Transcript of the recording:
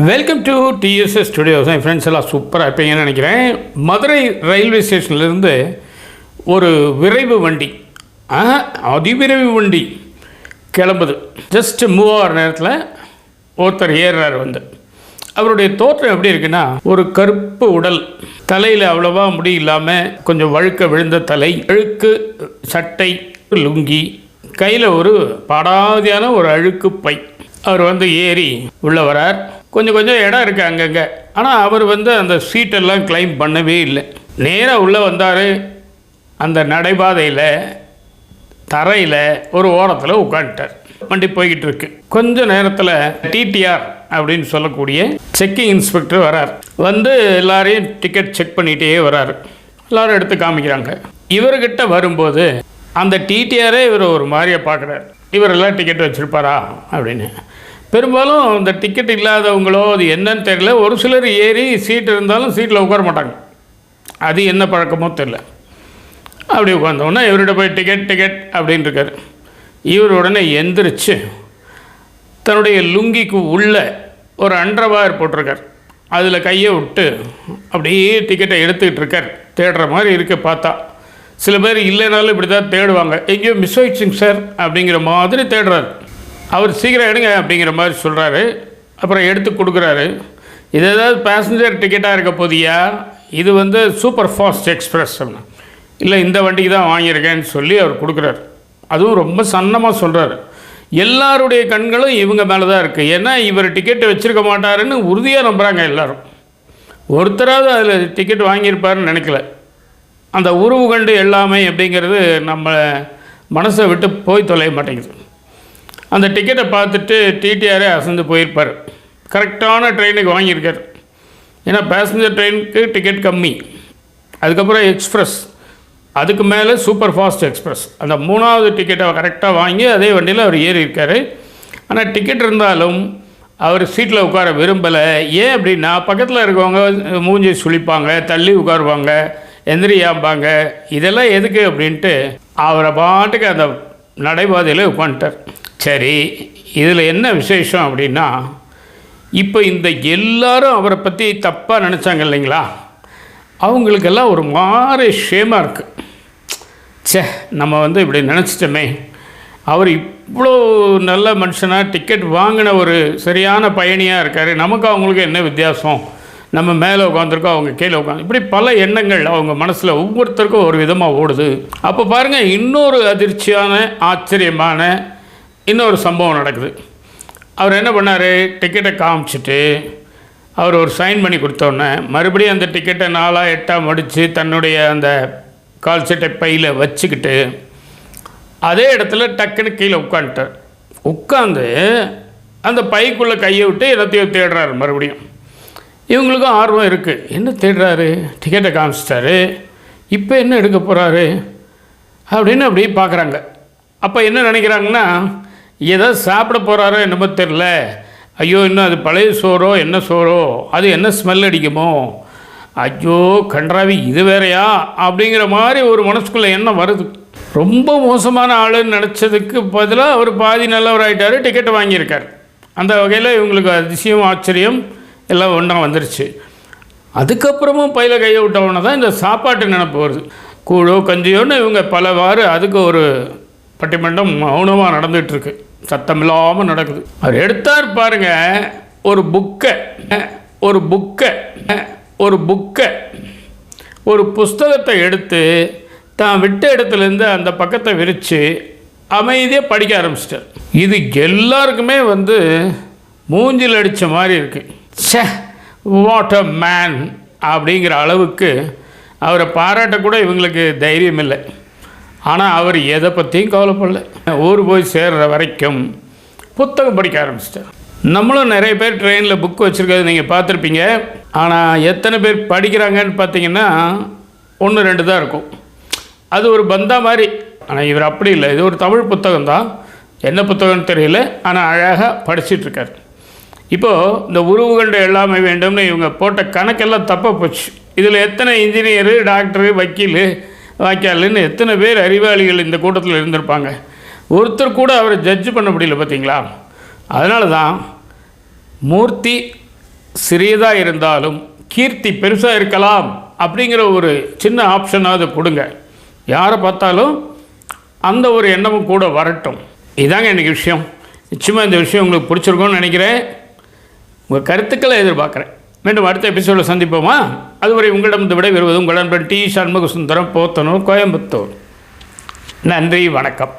Welcome to TDS studios. N friends எல்லாம் சூப்பராக இருப்பீங்கன்னு நினைக்கிறேன். மதுரை ரயில்வே ஸ்டேஷன்லேருந்து ஒரு விரைவு வண்டி, அதிவிரைவு வண்டி கிளம்புது. ஜஸ்ட் மூவ் ஆகிற நேரத்தில் ஒருத்தர் ஏறுறாரு. அவருடைய தோற்றம் எப்படி இருக்குன்னா, ஒரு கருப்பு உடல், தலையில் அவ்வளோவா முடி இல்லாமல் கொஞ்சம் வழுக்க விழுந்த தலை, அழுக்கு சட்டை, லுங்கி, கையில் ஒரு பாடாதியான ஒரு அழுக்கு பை. அவர் ஏறி உள்ளே வரார். கொஞ்சம் இடம் இருக்குது அங்கங்கே. ஆனால் அவர் அந்த சீட்டெல்லாம் கிளைம் பண்ணவே இல்லை. நேராக உள்ளே வந்தார். அந்த நடைபாதையில் தரையில் ஒரு ஓரத்தில் உட்காந்துட்டார். வண்டி போய்கிட்டு இருக்கு. கொஞ்ச நேரத்தில் டிடிஆர் அப்படின்னு சொல்லக்கூடிய செக்கிங் இன்ஸ்பெக்டர் வரார். எல்லாரையும் டிக்கெட் செக் பண்ணிகிட்டே வராரு. எல்லோரும் எடுத்து காமிக்கிறாங்க. இவர்கிட்ட வரும்போது அந்த டிடிஆரே இவர் ஒரு மாதிரியை பார்க்குறாரு. இவரெல்லாம் டிக்கெட் வச்சுருப்பாரா அப்படின்னு. பெரும்பாலும் இந்த டிக்கெட் இல்லாதவங்களோ அது என்னன்னு தெரியல, ஒரு சிலர் ஏறி சீட் இருந்தாலும் சீட்டில் உட்கார மாட்டாங்க. அது என்ன பழக்கமோ தெரியல. அப்படி உட்காந்தோன்னா இவர்கிட்ட போய் டிக்கெட் அப்படின்னு இருக்கார். இவர் உடனே எந்திரிச்சு தன்னுடைய லுங்கிக்கு உள்ள ஒரு அண்டர்வேர் போட்டிருக்கார். அதில் கையை விட்டு அப்படியே டிக்கெட்டை எடுத்துக்கிட்டு இருக்கார். தேடுற மாதிரி இருக்க பார்த்தா. சில பேர் இல்லைனாலும் இப்படி தான் தேடுவாங்க. எங்கேயோ மிஸ் ஆயிடுச்சுங்க சார் அப்படிங்கிற மாதிரி தேடுறாரு. அவர் சீக்கிரம் எடுங்க அப்படிங்கிற மாதிரி சொல்கிறாரு. அப்புறம் எடுத்து கொடுக்குறாரு. இது ஏதாவது பேசஞ்சர் டிக்கெட்டாக இருக்க போதியா, இது சூப்பர் ஃபாஸ்ட் எக்ஸ்பிரஸ் இல்லை, இந்த வண்டிக்கு தான் வாங்கியிருக்கேன்னு சொல்லி அவர் கொடுக்குறாரு. அதுவும் ரொம்ப சன்னமாக சொல்கிறாரு. எல்லாருடைய கண்களும் இவங்க மேலே தான் இருக்குது. ஏன்னா இவர் டிக்கெட்டை வச்சுருக்க மாட்டாருன்னு உறுதியாக நம்புகிறாங்க எல்லோரும். ஒருத்தராவது அதில் டிக்கெட் வாங்கியிருப்பாருன்னு நினைக்கல. அந்த உருவு கண்டு எல்லாமே அப்படிங்கிறது நம்ம மனசை விட்டு போய் தொலைய மாட்டேங்குது. அந்த டிக்கெட்டை பார்த்துட்டு டிடிஆரே அசந்து போயிருப்பார். கரெக்டான ட்ரெயினுக்கு வாங்கியிருக்கார். ஏன்னா பேசஞ்சர் ட்ரெயினுக்கு டிக்கெட் கம்மி, அதுக்கப்புறம் எக்ஸ்பிரஸ், அதுக்கு மேலே சூப்பர் ஃபாஸ்ட் எக்ஸ்பிரஸ். அந்த 3வது டிக்கெட்டை கரெக்டாக வாங்கி அதே வண்டியில் அவர் ஏறி இருக்கார். ஆனால் டிக்கெட் இருந்தாலும் அவர் சீட்டில் உட்கார விரும்பலை. ஏன் அப்படின்னா, பக்கத்தில் இருக்கவங்க மூஞ்சி சுழிப்பாங்க, தள்ளி உட்காருவாங்க, எந்திரியாம்பாங்க. இதெல்லாம் எதுக்கு அப்படின்ட்டு அவரை பாட்டுக்கு அந்த நடைபாதையில் உட்காந்துட்டார். சரி, இதில் என்ன விசேஷம் அப்படின்னா, இப்போ இந்த எல்லாரும் அவரை பற்றி தப்பாக நினச்சாங்க இல்லைங்களா, அவங்களுக்கெல்லாம் ஒரு மாதிரி ஷேமாக இருக்குது. நம்ம இப்படி நினச்சிட்டோமே, அவர் இவ்வளோ நல்ல மனுஷனாக டிக்கெட் வாங்கின ஒரு சரியான பயணியாக இருக்கார், நமக்கு அவங்களுக்கு என்ன வித்தியாசம், நம்ம மேலே உட்காந்துருக்கோம், அவங்க கீழே உட்காந்து, இப்படி பல எண்ணங்கள் அவங்க மனசில் ஒவ்வொருத்தருக்கும் ஒரு விதமாக ஓடுது. அப்போ பாருங்கள், இன்னொரு அதிர்ச்சியான ஆச்சரியமான இன்னொரு சம்பவம் நடக்குது. அவர் என்ன பண்ணார், டிக்கெட்டை காமிச்சிட்டு அவர் ஒரு சைன் பண்ணி கொடுத்தோன்னே மறுபடியும் அந்த டிக்கெட்டை 4 8 மடித்து தன்னுடைய அந்த கால் சட்டை பையில் வச்சுக்கிட்டு அதே இடத்துல டக்குன்னு கீழே உட்காந்துட்டார். உட்காந்து அந்த பைக்குள்ளே கையை விட்டு எல்லாத்தையும் தேடுறாரு. மறுபடியும் இவங்களுக்கும் ஆர்வம் இருக்குது. என்ன தேடுறாரு, டிக்கெட்டை காமிச்சிட்டாரு, இப்போ என்ன எடுக்க போகிறாரு அப்படின்னு அப்படியே பார்க்குறாங்க. அப்போ என்ன நினைக்கிறாங்கன்னா, ஏதாவது சாப்பிட போகிறாரோ என்னமோ தெரில, ஐயோ இன்னும் அது பழைய சோறோ என்ன சோறோ, அது என்ன ஸ்மெல் அடிக்குமோ, ஐயோ கன்றாவி இது வேறையா அப்படிங்கிற மாதிரி ஒரு மனசுக்குள்ளே எண்ணம் வருது. ரொம்ப மோசமான ஆளுன்னு நினச்சதுக்கு பதிலாக அவர் பாதி நல்லவர் ஆகிட்டார், டிக்கெட்டை வாங்கியிருக்கார். அந்த வகையில் இவங்களுக்கு அதிசயம் ஆச்சரியம் எல்லாம் ஒன்றா வந்துருச்சு. அதுக்கப்புறமும் பையில கையை விட்டவொன்னே தான் இந்த சாப்பாட்டு நினப்பு வருது. கூழோ கஞ்சியோன்னு இவங்க பலவாறு அதுக்கு ஒரு பட்டிமன்றம் மௌனமாக நடந்துகிட்ருக்கு, சத்தமில்லாமல் நடக்குது. அவர் எடுத்தார் பாருங்கள், ஒரு புஸ்தகத்தை எடுத்து தான் விட்ட இடத்துலேருந்து அந்த பக்கத்தை விரித்து அமைதியாக படிக்க ஆரம்பிச்சிட்டார். இது எல்லாருக்குமே மூஞ்சில் அடித்த மாதிரி இருக்குது. வாட் அ மேன் அப்படிங்கிற அளவுக்கு அவரை பாராட்டக்கூட இவங்களுக்கு தைரியம் இல்லை. ஆனால் அவர் எதை பற்றியும் கவலைப்படல. ஊர் போய் சேர்கிற வரைக்கும் புத்தகம் படிக்க ஆரம்பிச்சிட்டார். நம்மளும் நிறைய பேர் ட்ரெயினில் புக் வச்சுருக்கிறது நீங்கள் பார்த்துருப்பீங்க. ஆனால் எத்தனை பேர் படிக்கிறாங்கன்னு பார்த்தீங்கன்னா 1 2 தான் இருக்கும். அது ஒரு பந்தா மாதிரி. ஆனால் இவர் அப்படி இல்லை. இது ஒரு தமிழ் புத்தகம் தான், என்ன புத்தகம்னு தெரியல, ஆனால் அழகாக படிச்சிட்ருக்கார். இப்போது இந்த உருவு கண்டு எல்லாமே வேண்டும்னு இவங்க போட்ட கணக்கெல்லாம் தப்பாக போச்சு. இதில் எத்தனை இன்ஜினியரு, டாக்டரு, வக்கீல், வாய்க்காலுன்னு எத்தனை பேர் அறிவாளிகள் இந்த கூட்டத்தில் இருந்திருப்பாங்க. ஒருத்தர் கூட அவரை ஜட்ஜ் பண்ண முடியல பார்த்தீங்களா. அதனால தான் மூர்த்தி சிறியதாக இருந்தாலும் கீர்த்தி பெருசாக இருக்கலாம் அப்படிங்கிற ஒரு சின்ன ஆப்ஷனாவது கொடுங்க. யாரை பார்த்தாலும் அந்த ஒரு எண்ணமும் கூட வரட்டும். இதாங்க எனக்கு விஷயம். நிச்சயமாக இந்த விஷயம் உங்களுக்கு பிடிச்சிருக்கும்னு நினைக்கிறேன். உங்கள் கருத்துக்களை எதிர்பார்க்குறேன். மீண்டும் அடுத்த எபிசோடில் சந்திப்போமா? அதுவரை உங்களிடம் விடை பெறுவது உங்கள் நண்பன் டி. சண்முக சுந்தரம், போத்தனூர், கோயம்புத்தூர். நன்றி, வணக்கம்.